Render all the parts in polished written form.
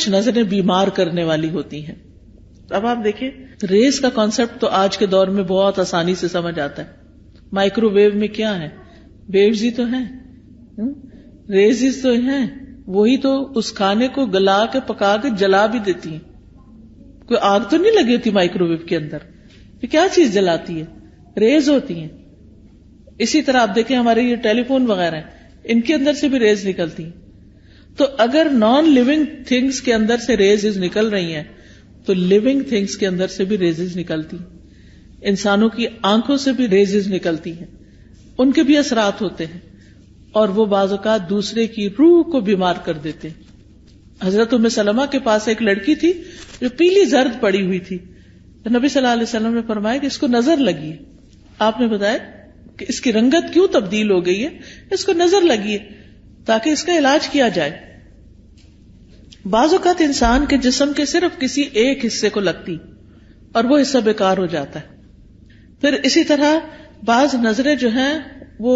کچھ نظریں بیمار کرنے والی ہوتی ہیں. اب آپ دیکھیں ریز کا کانسیپٹ تو آج کے دور میں بہت آسانی سے سمجھ آتا ہے. مائکرو ویو میں کیا ہے؟ ویوز ہی تو ہیں, ریز تو ہیں, وہی تو اس کھانے کو گلا کے پکا کے جلا بھی دیتی ہیں. کوئی آگ تو نہیں لگی ہوتی مائکرو ویو کے اندر, یہ کیا چیز جلاتی ہے؟ ریز ہوتی ہیں. اسی طرح آپ دیکھیں ہمارے یہ ٹیلی فون وغیرہ ہیں, ان کے اندر سے بھی ریز نکلتی ہیں. تو اگر نان لیونگ تھنگس کے اندر سے ریز نکل رہی ہیں تو لیونگ تھنگس کے اندر سے بھی ریز نکلتی ہیں. انسانوں کی آنکھوں سے بھی ریز نکلتی ہیں, ان کے بھی اثرات ہوتے ہیں, اور وہ بعض اوقات دوسرے کی روح کو بیمار کر دیتے ہیں. حضرت ام سلمہ کے پاس ایک لڑکی تھی جو پیلی زرد پڑی ہوئی تھی, تو نبی صلی اللہ علیہ وسلم نے فرمایا کہ اس کو نظر لگی ہے. آپ نے بتایا کہ اس کی رنگت کیوں تبدیل ہو گئی ہے؟ اس کو نظر لگی ہے تاکہ اس کا علاج کیا جائے. بعض اوقات انسان کے جسم کے صرف کسی ایک حصے کو لگتی اور وہ حصہ بیکار ہو جاتا ہے. پھر اسی طرح بعض نظریں جو ہیں وہ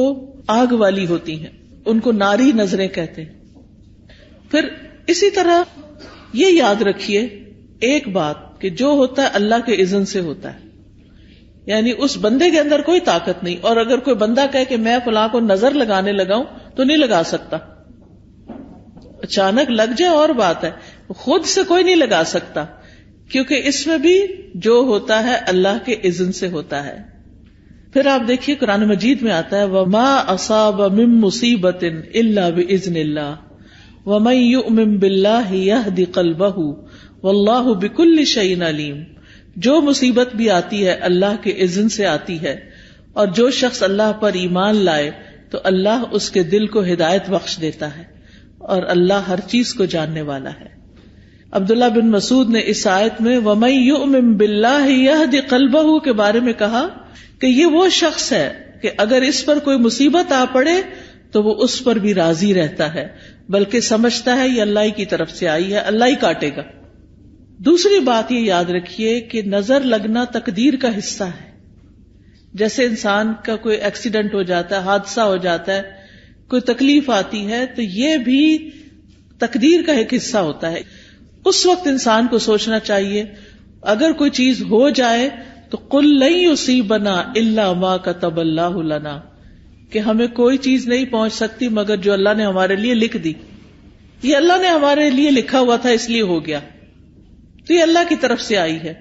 آگ والی ہوتی ہیں, ان کو ناری نظریں کہتے ہیں. پھر اسی طرح یہ یاد رکھیے ایک بات کہ جو ہوتا ہے اللہ کے اذن سے ہوتا ہے, یعنی اس بندے کے اندر کوئی طاقت نہیں. اور اگر کوئی بندہ کہے کہ میں فلاں کو نظر لگانے لگاؤں تو نہیں لگا سکتا. اچانک لگ جائے اور بات ہے, خود سے کوئی نہیں لگا سکتا, کیونکہ اس میں بھی جو ہوتا ہے اللہ کے اذن سے ہوتا ہے. پھر آپ دیکھیے قرآن مجید میں آتا ہے وَمَا أَصَابَ مِن مُّصِيبَةٍ إِلَّا بِإِذْنِ اللَّهِ وَمَن يُؤْمِن بِاللَّهِ يَهْدِ قَلْبَهُ وَاللَّهُ بِكُلِّ شَيْءٍ عَلِيمٌ. جو مصیبت بھی آتی ہے اللہ کے اذن سے آتی ہے, اور جو شخص اللہ پر ایمان لائے تو اللہ اس کے دل کو ہدایت بخش دیتا ہے, اور اللہ ہر چیز کو جاننے والا ہے. عبداللہ بن مسعود نے اس آیت میں وَمَن يُؤْمِن بِاللَّهِ يَهْدِ قَلْبَهُ کے بارے میں کہا کہ یہ وہ شخص ہے کہ اگر اس پر کوئی مصیبت آ پڑے تو وہ اس پر بھی راضی رہتا ہے, بلکہ سمجھتا ہے یہ اللہ کی طرف سے آئی ہے, اللہ ہی کاٹے گا. دوسری بات یہ یاد رکھیے کہ نظر لگنا تقدیر کا حصہ ہے. جیسے انسان کا کوئی ایکسیڈنٹ ہو جاتا ہے, حادثہ ہو جاتا ہے, کوئی تکلیف آتی ہے, تو یہ بھی تقدیر کا ایک حصہ ہوتا ہے. اس وقت انسان کو سوچنا چاہیے اگر کوئی چیز ہو جائے تو قُل لَن يُصِيبَنَا إِلَّا مَا كَتَبَ اللَّهُ لَنَا, کہ ہمیں کوئی چیز نہیں پہنچ سکتی مگر جو اللہ نے ہمارے لیے لکھ دی. یہ اللہ نے ہمارے لیے لکھا ہوا تھا اس لیے ہو گیا, تو یہ اللہ کی طرف سے آئی ہے.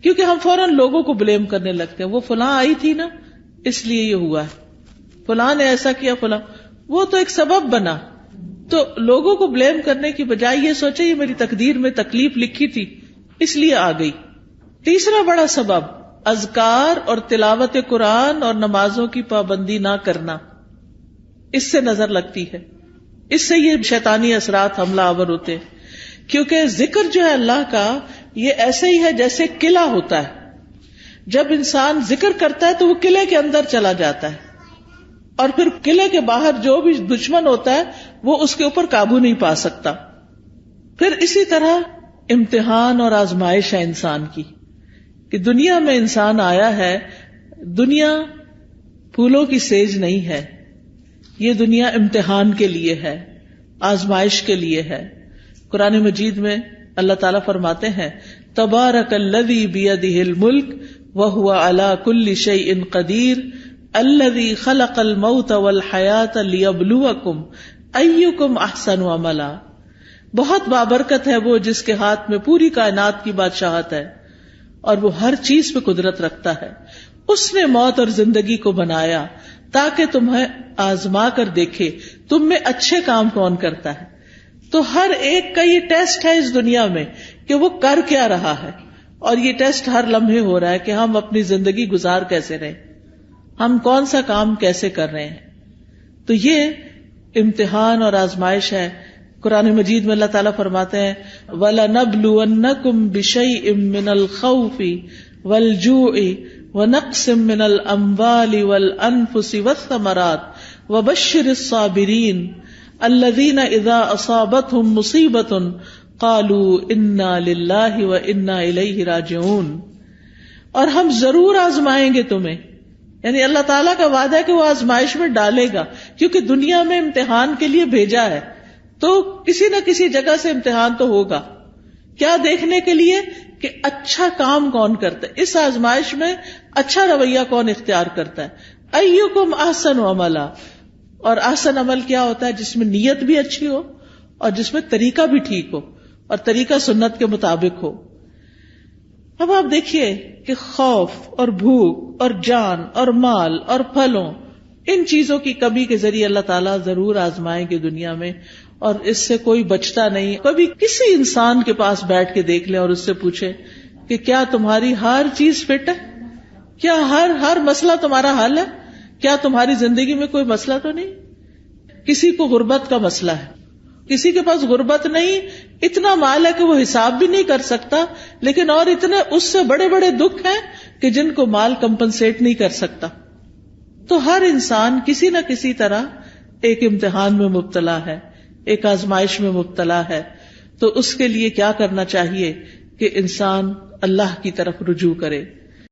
کیونکہ ہم فوراً لوگوں کو بلیم کرنے لگتے ہیں, وہ فلاں آئی تھی نا اس لیے یہ ہوا ہے, فلاں نے ایسا کیا, فلاں وہ تو ایک سبب بنا. تو لوگوں کو بلیم کرنے کی بجائے یہ سوچے یہ میری تقدیر میں تکلیف لکھی تھی اس لیے آ گئی. تیسرا بڑا سبب اذکار اور تلاوت قرآن اور نمازوں کی پابندی نہ کرنا, اس سے نظر لگتی ہے, اس سے یہ شیطانی اثرات حملہ آور ہوتے ہیں. کیونکہ ذکر جو ہے اللہ کا یہ ایسے ہی ہے جیسے قلعہ ہوتا ہے. جب انسان ذکر کرتا ہے تو وہ قلعے کے اندر چلا جاتا ہے, اور پھر قلعے کے باہر جو بھی دشمن ہوتا ہے وہ اس کے اوپر قابو نہیں پا سکتا. پھر اسی طرح امتحان اور آزمائش ہے انسان کی, کہ دنیا میں انسان آیا ہے, دنیا پھولوں کی سیج نہیں ہے, یہ دنیا امتحان کے لیے ہے, آزمائش کے لیے ہے. قرآن مجید میں اللہ تعالیٰ فرماتے ہیں تبارک الذی بیدہ الملک وہو علی کل شیء قدیر الذی خلق الموت والحیاۃ لیبلوکم ایکم احسن عملا. بہت بابرکت ہے وہ جس کے ہاتھ میں پوری کائنات کی بادشاہت ہے اور وہ ہر چیز پہ قدرت رکھتا ہے. اس نے موت اور زندگی کو بنایا تاکہ تمہیں آزما کر دیکھے تم میں اچھے کام کون کرتا ہے. تو ہر ایک کا یہ ٹیسٹ ہے اس دنیا میں کہ وہ کر کیا رہا ہے, اور یہ ٹیسٹ ہر لمحے ہو رہا ہے کہ ہم اپنی زندگی گزار کیسے رہے, ہم کون سا کام کیسے کر رہے ہیں. تو یہ امتحان اور آزمائش ہے. قرآن مجید میں اللہ تعالیٰ فرماتے ہیں وَلَنَبْلُوَنَّكُمْ بِشَيْءٍ مِّنَ الْخَوْفِ وَالْجُوعِ وَنَقْصٍ مِّنَ الْأَمْوَالِ وَالْأَنفُسِ وَالثَّمَرَاتِ وَبَشِّرِ الصَّابِرِينَ الَّذِينَ إِذَا أَصَابَتْهُمْ مُصِيبَةٌ قَالُوا إِنَّا لِلَّهِ وَإِنَّا إِلَيْهِ رَاجِعُونَ. اور ہم ضرور آزمائیں گے تمہیں, یعنی اللہ تعالیٰ کا وعدہ ہے کہ وہ آزمائش میں ڈالے گا, کیونکہ دنیا میں امتحان کے لیے بھیجا ہے, تو کسی نہ کسی جگہ سے امتحان تو ہوگا. کیا دیکھنے کے لیے کہ اچھا کام کون کرتا ہے، اس آزمائش میں اچھا رویہ کون اختیار کرتا ہے. ایکم احسن عملا، اور احسن عمل کیا ہوتا ہے؟ جس میں نیت بھی اچھی ہو اور جس میں طریقہ بھی ٹھیک ہو اور طریقہ سنت کے مطابق ہو. اب آپ دیکھیے کہ خوف اور بھوک اور جان اور مال اور پھلوں، ان چیزوں کی کمی کے ذریعے اللہ تعالیٰ ضرور آزمائیں گے دنیا میں، اور اس سے کوئی بچتا نہیں. کبھی کسی انسان کے پاس بیٹھ کے دیکھ لے اور اس سے پوچھے کہ کیا تمہاری ہر چیز فٹ ہے؟ کیا ہر مسئلہ تمہارا حل ہے؟ کیا تمہاری زندگی میں کوئی مسئلہ تو نہیں؟ کسی کو غربت کا مسئلہ ہے، کسی کے پاس غربت نہیں، اتنا مال ہے کہ وہ حساب بھی نہیں کر سکتا، لیکن اور اتنے اس سے بڑے بڑے دکھ ہیں کہ جن کو مال کمپنسیٹ نہیں کر سکتا. تو ہر انسان کسی نہ کسی طرح ایک امتحان میں مبتلا ہے، ایک آزمائش میں مبتلا ہے. تو اس کے لیے کیا کرنا چاہیے کہ انسان اللہ کی طرف رجوع کرے.